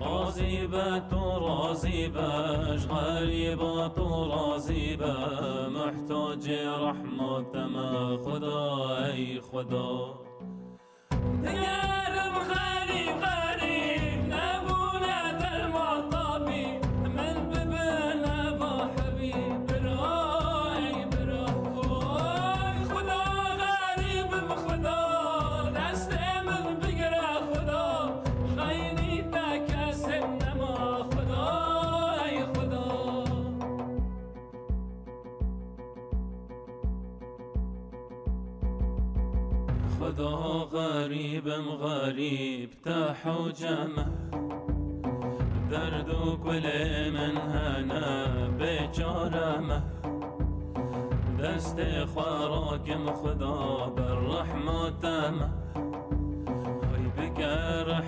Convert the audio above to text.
راضی به تو راضی بش، غریبا تو راضی به، محتاج رحمتم خدا ای خدا. ديارم غريب غريب نبونا المطابي من ببنا بحبيب براي براي خدا غريب خدا دست من بقرا خدا خيني تكسب نما خدا اي خدا. خدا غریبم غریب تاح و جمع، درد و گل من هنا بیچارمه، دست خوراکم خدا بر رحمتمه، ای بگر